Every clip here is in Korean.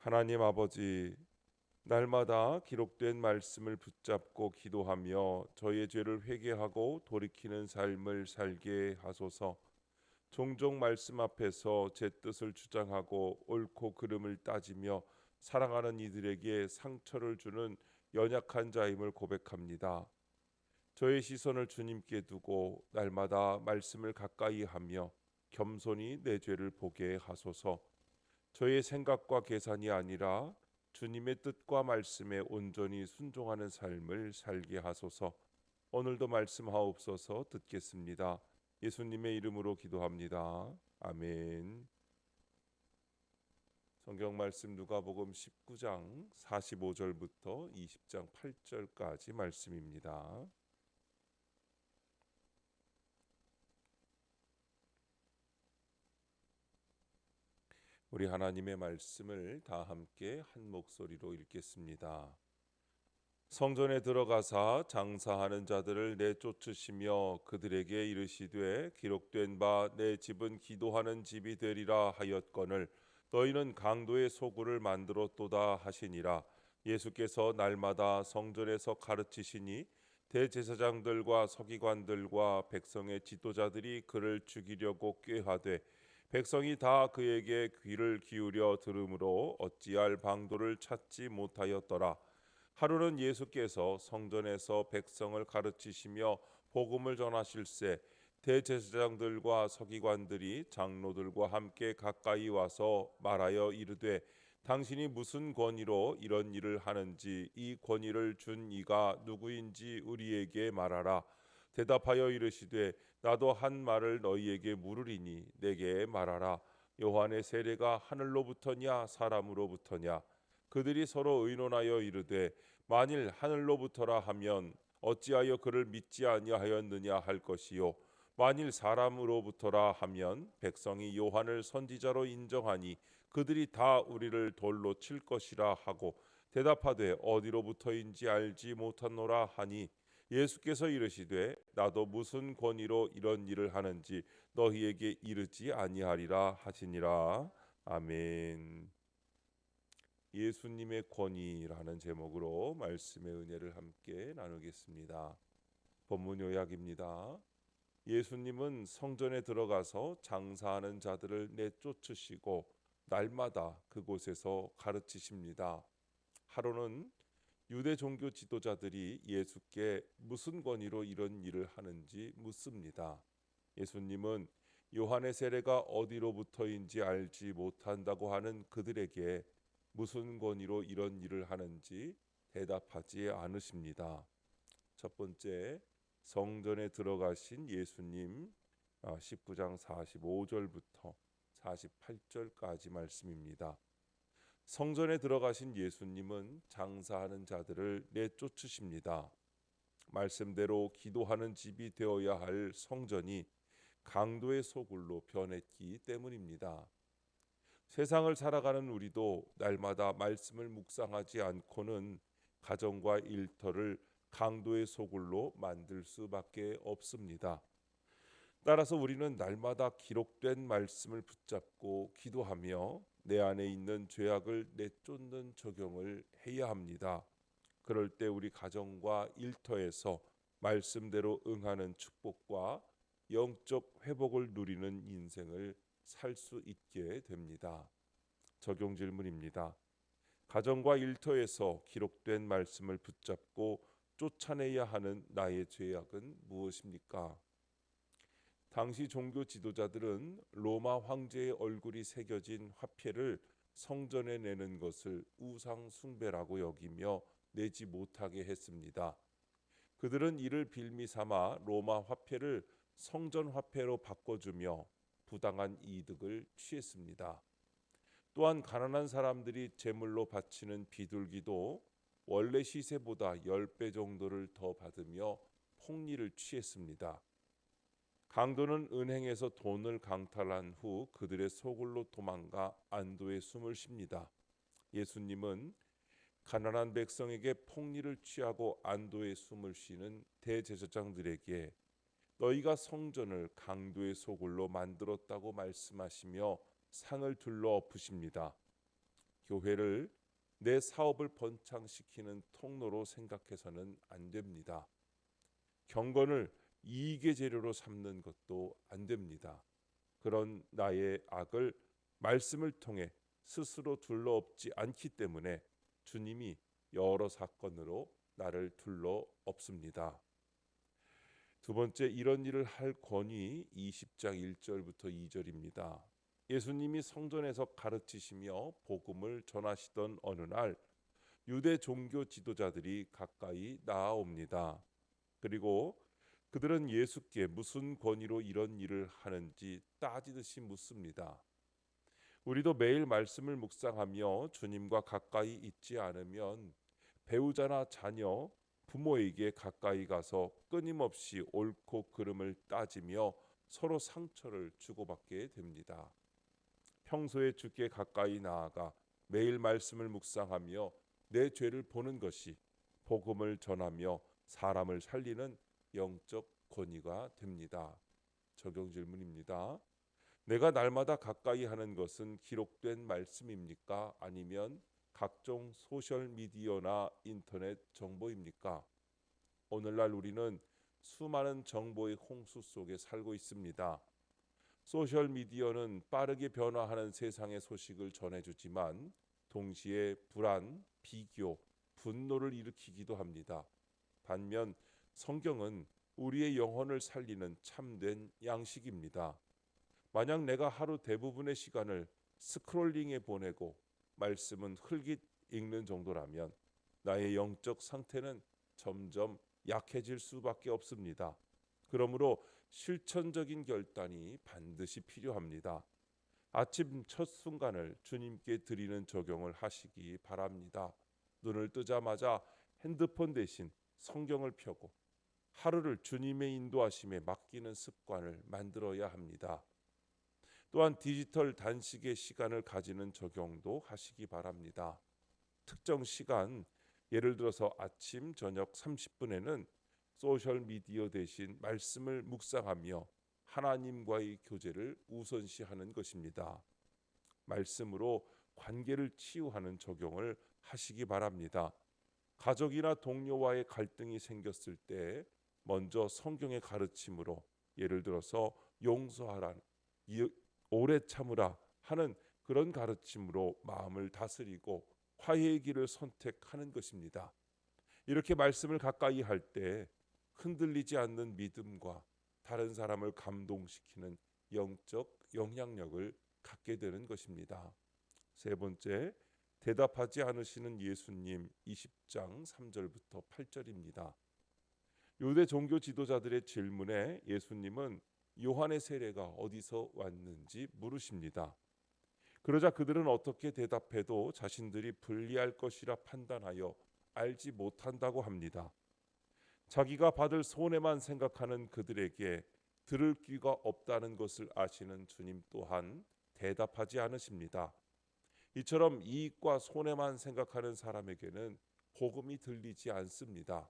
하나님 아버지, 날마다 기록된 말씀을 붙잡고 기도하며 저의 죄를 회개하고 돌이키는 삶을 살게 하소서. 종종 말씀 앞에서 제 뜻을 주장하고 옳고 그름을 따지며 살아가는 이들에게 상처를 주는 연약한 자임을 고백합니다. 저의 시선을 주님께 두고 날마다 말씀을 가까이 하며 겸손히 내 죄를 보게 하소서. 저의 생각과 계산이 아니라 주님의 뜻과 말씀에 온전히 순종하는 삶을 살게 하소서. 오늘도 말씀하옵소서. 듣겠습니다. 예수님의 이름으로 기도합니다. 아멘. 성경 말씀 누가복음 19장 45절부터 20장 8절까지 말씀입니다. 우리 하나님의 말씀을 다 함께 한 목소리로 읽겠습니다. 성전에 들어가사 장사하는 자들을 내쫓으시며 그들에게 이르시되 기록된 바 내 집은 기도하는 집이 되리라 하였거늘 너희는 강도의 소굴을 만들었도다 하시니라. 예수께서 날마다 성전에서 가르치시니 대제사장들과 서기관들과 백성의 지도자들이 그를 죽이려고 꾀하되 백성이 다 그에게 귀를 기울여 들으므로 어찌할 방도를 찾지 못하였더라. 하루는 예수께서 성전에서 백성을 가르치시며 복음을 전하실새 대제사장들과 서기관들이 장로들과 함께 가까이 와서 말하여 이르되 당신이 무슨 권위로 이런 일을 하는지 이 권위를 준 이가 누구인지 우리에게 말하라. 대답하여 이르시되 나도 한 말을 너희에게 물으리니 내게 말하라. 요한의 세례가 하늘로부터냐 사람으로부터냐? 그들이 서로 의논하여 이르되 만일 하늘로부터라 하면 어찌하여 그를 믿지 아니하였느냐 할 것이요 만일 사람으로부터라 하면 백성이 요한을 선지자로 인정하니 그들이 다 우리를 돌로 칠 것이라 하고 대답하되 어디로부터인지 알지 못하노라 하니 예수께서 이르시되 나도 무슨 권위로 이런 일을 하는지 너희에게 이르지 아니하리라 하시니라. 아멘. 예수님의 권위라는 제목으로 말씀의 은혜를 함께 나누겠습니다. 본문 요약입니다. 예수님은 성전에 들어가서 장사하는 자들을 내쫓으시고 날마다 그곳에서 가르치십니다. 하루는 유대 종교 지도자들이 예수께 무슨 권위로 이런 일을 하는지 묻습니다. 예수님은 요한의 세례가 어디로부터인지 알지 못한다고 하는 그들에게 무슨 권위로 이런 일을 하는지 대답하지 않으십니다. 첫 번째, 성전에 들어가신 예수님 19장 45절부터 48절까지 말씀입니다. 성전에 들어가신 예수님은 장사하는 자들을 내쫓으십니다. 말씀대로 기도하는 집이 되어야 할 성전이 강도의 소굴로 변했기 때문입니다. 세상을 살아가는 우리도 날마다 말씀을 묵상하지 않고는 가정과 일터를 강도의 소굴로 만들 수밖에 없습니다. 따라서 우리는 날마다 기록된 말씀을 붙잡고 기도하며 내 안에 있는 죄악을 내쫓는 적용을 해야 합니다. 그럴 때 우리 가정과 일터에서 말씀대로 응하는 축복과 영적 회복을 누리는 인생을 살 수 있게 됩니다. 적용 질문입니다. 가정과 일터에서 기록된 말씀을 붙잡고 쫓아내야 하는 나의 죄악은 무엇입니까? 당시 종교 지도자들은 로마 황제의 얼굴이 새겨진 화폐를 성전에 내는 것을 우상 숭배라고 여기며 내지 못하게 했습니다. 그들은 이를 빌미 삼아 로마 화폐를 성전 화폐로 바꿔주며 부당한 이득을 취했습니다. 또한 가난한 사람들이 제물로 바치는 비둘기도 원래 시세보다 10배 정도를 더 받으며 폭리를 취했습니다. 강도는 은행에서 돈을 강탈한 후 그들의 소굴로 도망가 안도의 숨을 쉽니다. 예수님은 가난한 백성에게 폭리를 취하고 안도의 숨을 쉬는 대제사장들에게 너희가 성전을 강도의 소굴로 만들었다고 말씀하시며 상을 둘러 엎으십니다. 교회를 내 사업을 번창시키는 통로로 생각해서는 안 됩니다. 경건을 이익의 재료로 삼는 것도 안 됩니다. 그런 나의 악을 말씀을 통해 스스로 둘러엎지 않기 때문에 주님이 여러 사건으로 나를 둘러엎습니다. 두 번째, 이런 일을 할 권위 20장 1절부터 2절입니다. 예수님이 성전에서 가르치시며 복음을 전하시던 어느 날 유대 종교 지도자들이 가까이 나아옵니다. 그리고 그들은 예수께 무슨 권위로 이런 일을 하는지 따지듯이 묻습니다. 우리도 매일 말씀을 묵상하며 주님과 가까이 있지 않으면 배우자나 자녀, 부모에게 가까이 가서 끊임없이 옳고 그름을 따지며 서로 상처를 주고받게 됩니다. 평소에 주께 가까이 나아가 매일 말씀을 묵상하며 내 죄를 보는 것이 복음을 전하며 사람을 살리는 영적 권위가 됩니다. 적용 질문입니다. 내가 날마다 가까이 하는 것은 기록된 말씀입니까? 아니면 각종 소셜 미디어나 인터넷 정보입니까? 오늘날 우리는 수많은 정보의 홍수 속에 살고 있습니다. 소셜 미디어는 빠르게 변화하는 세상의 소식을 전해주지만 동시에 불안, 비교, 분노를 일으키기도 합니다. 반면 성경은 우리의 영혼을 살리는 참된 양식입니다. 만약 내가 하루 대부분의 시간을 스크롤링에 보내고 말씀은 흘깃 읽는 정도라면 나의 영적 상태는 점점 약해질 수밖에 없습니다. 그러므로 실천적인 결단이 반드시 필요합니다. 아침 첫 순간을 주님께 드리는 적용을 하시기 바랍니다. 눈을 뜨자마자 핸드폰 대신 성경을 펴고 하루를 주님의 인도하심에 맡기는 습관을 만들어야 합니다. 또한 디지털 단식의 시간을 가지는 적용도 하시기 바랍니다. 특정 시간, 예를 들어서 아침, 저녁 30분에는 소셜 미디어 대신 말씀을 묵상하며 하나님과의 교제를 우선시하는 것입니다. 말씀으로 관계를 치유하는 적용을 하시기 바랍니다. 가족이나 동료와의 갈등이 생겼을 때 먼저 성경의 가르침으로, 예를 들어서 용서하라, 오래 참으라 하는 그런 가르침으로 마음을 다스리고 화해의 길을 선택하는 것입니다. 이렇게 말씀을 가까이 할 때 흔들리지 않는 믿음과 다른 사람을 감동시키는 영적 영향력을 갖게 되는 것입니다. 세 번째, 대답하지 않으시는 예수님 20장 3절부터 8절입니다. 유대 종교 지도자들의 질문에 예수님은 요한의 세례가 어디서 왔는지 물으십니다. 그러자 그들은 어떻게 대답해도 자신들이 불리할 것이라 판단하여 알지 못한다고 합니다. 자기가 받을 손해만 생각하는 그들에게 들을 귀가 없다는 것을 아시는 주님 또한 대답하지 않으십니다. 이처럼 이익과 손해만 생각하는 사람에게는 복음이 들리지 않습니다.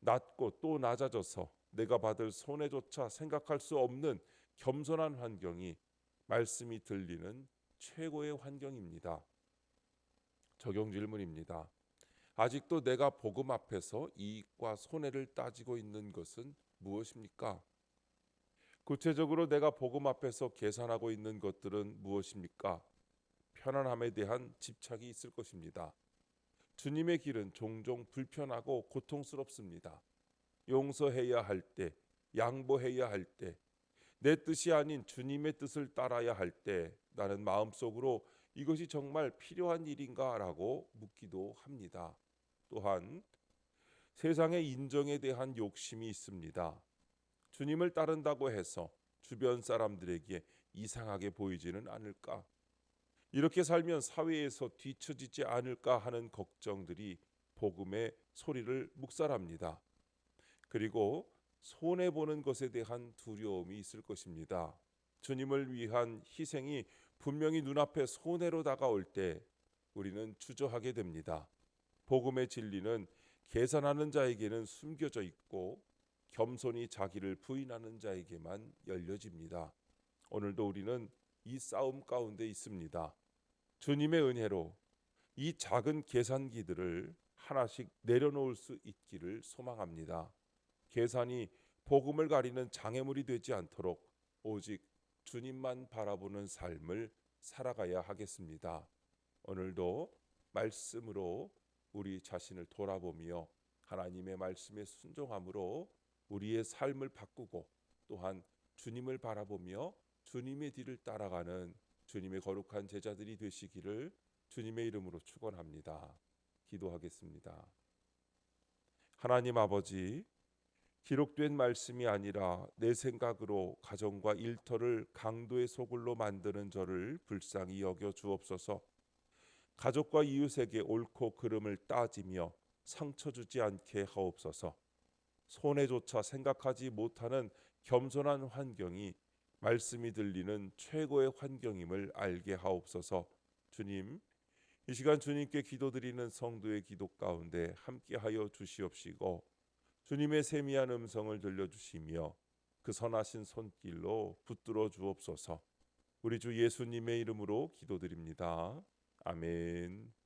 낮고 또 낮아져서 내가 받을 손해조차 생각할 수 없는 겸손한 환경이 말씀이 들리는 최고의 환경입니다. 적용 질문입니다. 아직도 내가 복음 앞에서 이익과 손해를 따지고 있는 것은 무엇입니까? 구체적으로 내가 복음 앞에서 계산하고 있는 것들은 무엇입니까? 편안함에 대한 집착이 있을 것입니다. 주님의 길은 종종 불편하고 고통스럽습니다. 용서해야 할 때, 양보해야 할 때, 내 뜻이 아닌 주님의 뜻을 따라야 할 때 나는 마음속으로 이것이 정말 필요한 일인가 라고 묻기도 합니다. 또한 세상의 인정에 대한 욕심이 있습니다. 주님을 따른다고 해서 주변 사람들에게 이상하게 보이지는 않을까? 이렇게 살면 사회에서 뒤처지지 않을까 하는 걱정들이 복음의 소리를 묵살합니다. 그리고 손해보는 것에 대한 두려움이 있을 것입니다. 주님을 위한 희생이 분명히 눈앞에 손해로 다가올 때 우리는 주저하게 됩니다. 복음의 진리는 계산하는 자에게는 숨겨져 있고 겸손히 자기를 부인하는 자에게만 열려집니다. 오늘도 우리는 이 싸움 가운데 있습니다. 주님의 은혜로 이 작은 계산기들을 하나씩 내려놓을 수 있기를 소망합니다. 계산이 복음을 가리는 장애물이 되지 않도록 오직 주님만 바라보는 삶을 살아가야 하겠습니다. 오늘도 말씀으로 우리 자신을 돌아보며 하나님의 말씀에 순종함으로 우리의 삶을 바꾸고 또한 주님을 바라보며 주님의 뒤를 따라가는 주님의 거룩한 제자들이 되시기를 주님의 이름으로 축원합니다. 기도하겠습니다. 하나님 아버지, 기록된 말씀이 아니라 내 생각으로 가정과 일터를 강도의 소굴로 만드는 저를 불쌍히 여겨 주옵소서. 가족과 이웃에게 옳고 그름을 따지며 상처 주지 않게 하옵소서. 손해조차 생각하지 못하는 겸손한 환경이 말씀이 들리는 최고의 환경임을 알게 하옵소서. 주님, 이 시간 주님께 기도드리는 성도의 기도 가운데 함께하여 주시옵시고 주님의 세미한 음성을 들려주시며 그 선하신 손길로 붙들어 주옵소서. 우리 주 예수님의 이름으로 기도드립니다. 아멘.